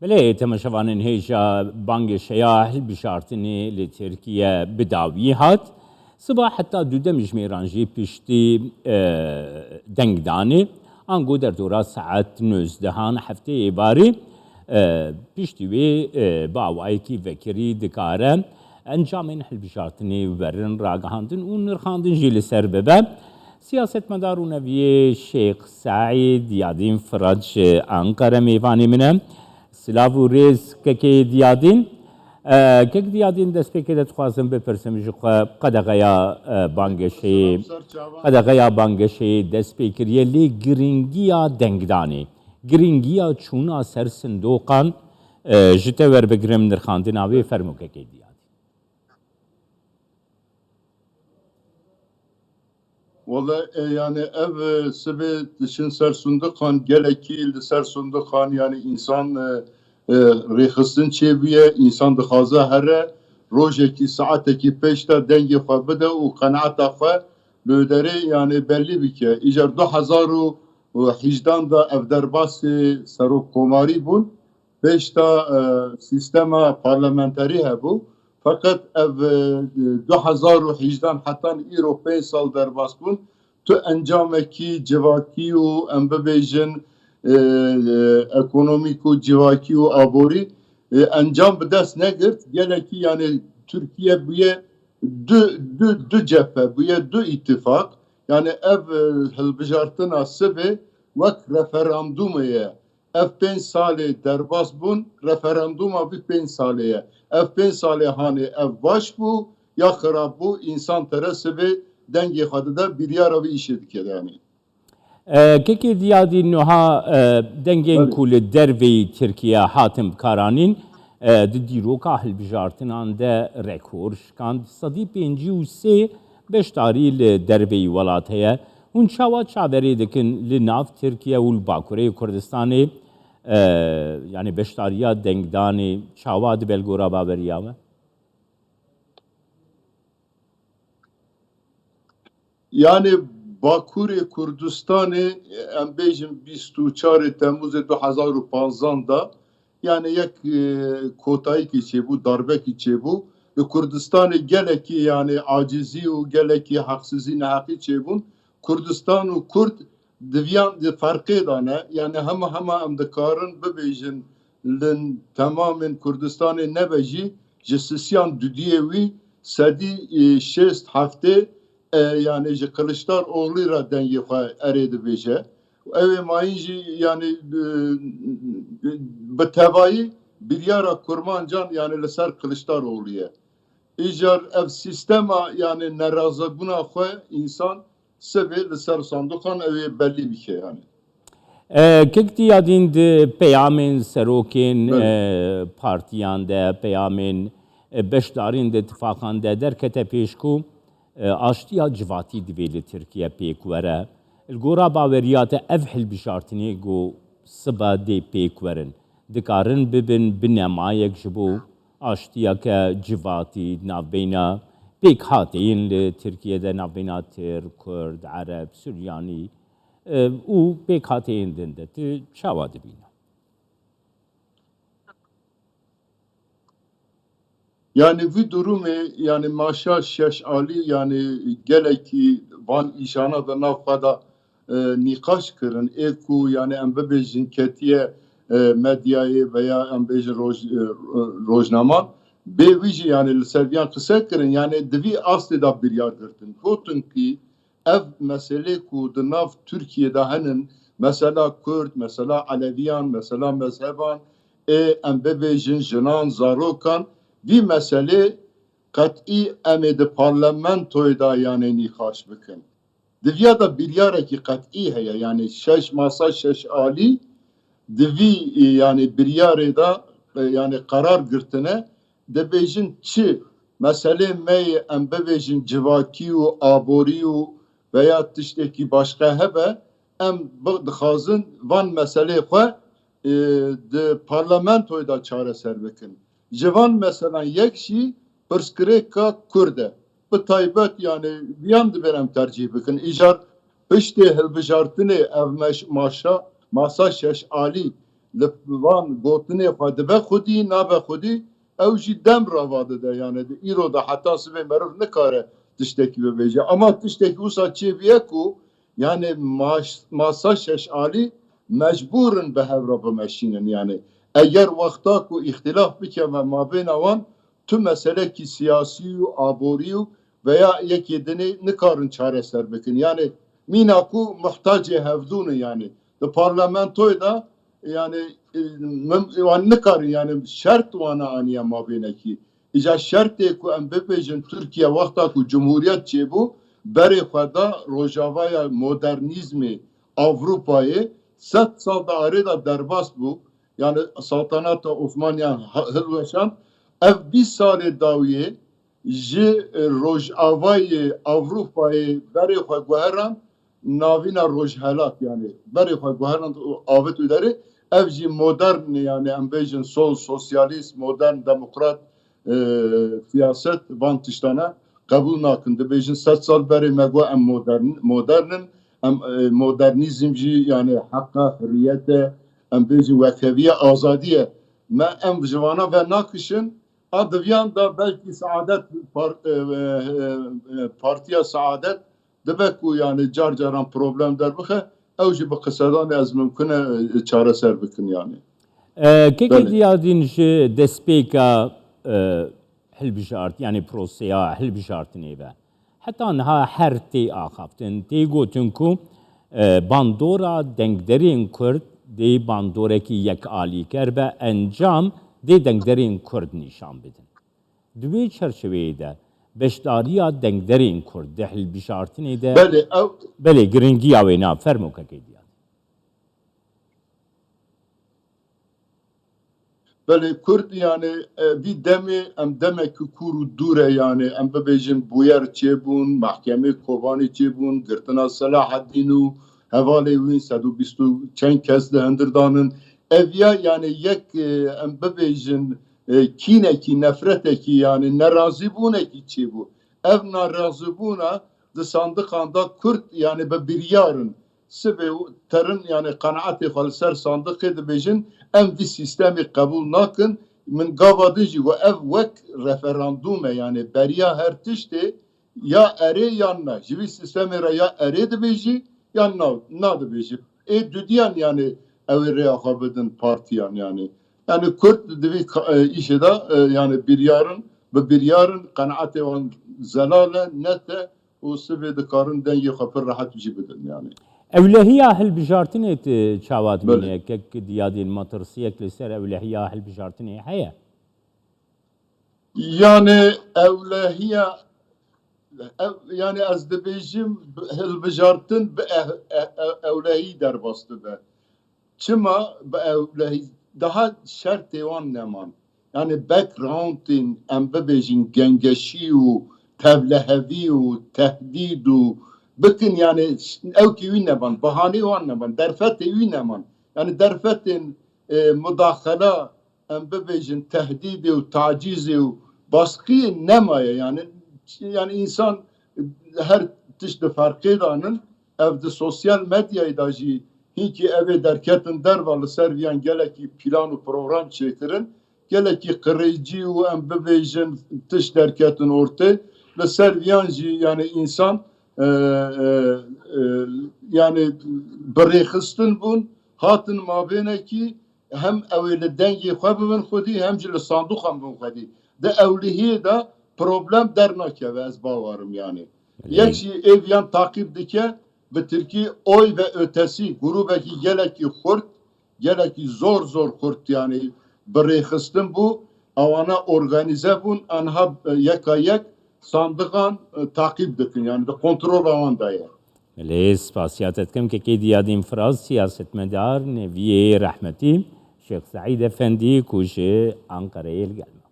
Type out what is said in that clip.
بله تماشاوانین هیجا بانگ شیاح بشارتنی لترکیه بداوی هات صبح حتی دوده مجمیرانجی پشتی دنگدانی آنگو در دورا ساعت 19 هفته باری پشتی وی باوایی کی وکری دکاره انجامین حل بشارتنی ورن راگهاندن و نرخاندن جیل سرببه سیاست مدارون وی شیخ سعید یادین فرج انقره میوانی منه سلاو ریز که دیادین که دیادین دست پیکه دست خوازم بپرسم جخوا قدغیا بانگشی دست پیکریه لی گرینگیا دنگدانی گرینگیا چونا سر صندوقان جته ور بگرم نرخاندن آوی فرمو که دیادین Valla yani ev sebe dışın sersundukan geleki sersundukan yani insan rehısın çeviye insan dıhaza here rojeki saateki peşte dengi xwe bide û qenaeta xwe löderê yani belli bike. İjar 2018 da ev derbasê serokkomarî bûn peşta sistema parlamenterî hebû. Fakat ev 2018 hatan îro 5 sal derbas bûn tu encamekî civakî û em bibêjin ekonomîk û civakî û aborî encam bi dest negirt gelekî yani Türkiye bûye du cephe bûye du îtifak yani ev hilbijartina sibê wek referandumê ye ev 5 salê derbas bûn referanduma vî 5 salê ye ev 5 salê hanê ev baş bû ya xirab bû însan tere sibê dengê xwe dide biryara vî îşê dike yani. که دیادی نوها دنگین کل دروی ترکیه حاتم کارانین دیروکا هل بجارتنان ده رکورش کاند صدی پنجی و سه بشتاری لدروی ولاتیه اون چاوا چاوری دکن لناف ترکیه و الباکوره کردستانی yani beştariya dengdani çava de belgora baveriyame yani Bakurê Kurdistanê em bêjin 24 Temmuzê 2015 da yani yek kotayîkî çêbû darbekî çêbû li Kurdistanê gelekî yani acizî û gelekî heqsizî neheqî çêbûn Kurdistan û Kurd diviyan di ferqê da ne yani hema em dikarin bibêjin li temamên Kurdistanê nebe jî ji sisiyan dudiyê wî sedî şêst heftê yani ji Kılıçdaroğlu ra dengê xwe erê dibêje ew ê mayîn jî yani bi tevayî biryara Kurmancan yani li ser Kılıçdaroğlu ye îjar ev sistema yani nerazebûna xwe însan sibê li ser sandokan ew ê bellî bike yani. Kek diyadin de peyamên serokên partiyan de peyamên beşdarên de ittifaqan de derkete pêş ku aştiya civatî divê li Tirkiye pêk were. Li gora baweriya te ev hilbijartinê got siba dê pêk werin. Dikarin bibin bi nemayek ji bo aştiyeke civatî navbêna pêk hateyên li Tirkiye'de navbêna Tirk, Kurd, Ereb, Suryanî û pêk hateyên din de tu çawa dibîne? Yani vî durumê yani maşa şeş alî yani gelekî van îşana da nav xwe da nîqaş kirin ê ku yani em bibêjin ketiye medyayê veya em bêjin rojnaman bê wî jî yani li ser viyan qise kirin yani divî aslê da biryar girtin gotin kî ev meselê ku di nav Tirkiyeyê de henin mesela Kurd, mesela Aleviyan, mesela mezheban em bibêjin jinan, zarokan vî meselê qetî em ê di parlamentoyê da yani nîqaş bikin. Diviya da biryarekî qetî heye yani şeş masa şeş alî divî yani biryarê da yani karar girtine dibêjin çi meselê me em bibêjin civakî û aborî û veya tiştekî başka hebe em dixwazin van meselê xwe di parlamentoyê da çareser bikin. Civan mesela yek jî pirsgirêka Kurd e. Bi taybet yani viyan dibêne em tercih bikin. İjar piştê hilbijartinê ev maşa masa şeş alî لفوان گوتنی خود به خودی نابه خودی او جی دم رواده ده یعنی ایرو ده حتی سبه مروف نکاره تشتکی ببیجه اما تشتکی اوسا چی بیه کو yani masa şeşali mecburun به هفرا بمشینن yani eğer vakta ku ihtilaf bike ve mabeyne wan tüm mesele ki siyasi abori veya yekidini nikarın çareser bikin yani mina ku muhtaç hevdunu yani de parlamentoy da yani nikarın yani şart wana aniye mabeyne ki İca şart ku em bepejin Türkiye vakta ku cumhuriyet çebu beri xweda rojavaya modernizmi Avrupa'yı 100 sal da arada derbas bu. Yani saltanata Osmaniye hilveşan ev 20 sal dawiye ji rojavayı Avrupa'yı beri xwe guheran navina rojhelat yani beri xwe guheran avet üderi ev ji modern yani em bejin sol sosyalist modern demokrat siyaset van tiştana kabul nakın dibêjin 100 sal berê me got em modernin em modernîzm jî yani haqqa hürriyete em bêjin wekeviye azadiye me em ji vana ve nakişin a diviyan da belkî Saadet Partiya Saadet dibe ku yani car caran problem derbixe ew jî bi qisedanê ez mimkun e çareser bikin yani. Kekê diyadîn ji destpêka hilbijart yani proseya hilbijartinê ve heta niha her tê axaftin tê gotin ku bandora dengderên Kurd dê bandorekî yekalîker ve encam dê dengderên Kurd nîşan bidin. Di vê çerçeveyê de beşdariya dengderên Kurd di hilbijartinê de belê giringiya wê na fermo kekê diyadîn. Böyle Kürt yani bir demi em demek ki kuru dure yani em bebejin buyer çebun, mahkeme kovani çebun, gırtına Salahaddin'u, hevale win 120 çen kez de hendirdanın evya yani yek em bebejin kineki nefreteki yani nerazi buneki çebu. Ev nerazi buna de sandıkanda Kürt yani be bir yarın sebe terin yani kanaati xalser sandık edibejin em vi sistemi kabul nakin min gavadıcı ve ev vek referandume yani beriya her tişti ya ere ya na jivi sistemi ra ya ere dibêjî ya na dibêjî düdiyan yani ev re axabedin partiyan yani Kürt divî işe da yani bir yarın kanaati wan zelale nete o sebe dikarin dengê xwe pir rahat jî bidin yani. Evlehiya hilbijartinê tu çavat bîne kek diyadên matirsiyek li ser evlehiya hilbijartinê heye? Yani evlehiya yani ez dibêjim hilbijartin bi evlehî derbastı be. Çima bi evlehî daha şertê wan neman. Yani backgroundên em bibêjin gengeşî û tevlehevî û tehdîd û bikin yani ew ki wî neban, bahanê wan neban, derfetê wî neman. Yani derfetên müdaxela em bibêjin tehdîdê û tacîzê û baskıyê nemaye yani insan her tişt di ferqê danin ev di sosyal medyayê da jî hinkî evê derketin derva li ser viyan gelekî plan û program çêkirin gelekî qirêcî û em bibêjin tişt derketin ortê li ser viyan jî yani insan yani birêxistin bûn hatin mabênekî hem ew li dengê xwe bibin xwedî hem jî li sanduqan bin xwedî de ewlihiyê de problem dernakeve ez bawarim yani. Yek jî ev yan takip dike bi Tirkî oy ve ötesi grubekî gelekî xurt gelekî zor xurt yani birêxistin bû awana organize bûn anha yeka yek sandıqan takip dikin yani de kontrol awan daye. Lê spasiyat etkim kekê diyadên Firaz siyasetmedar neviyê rehmetî Şeyx Saîd Efendî ku ji Ankareyê gelme.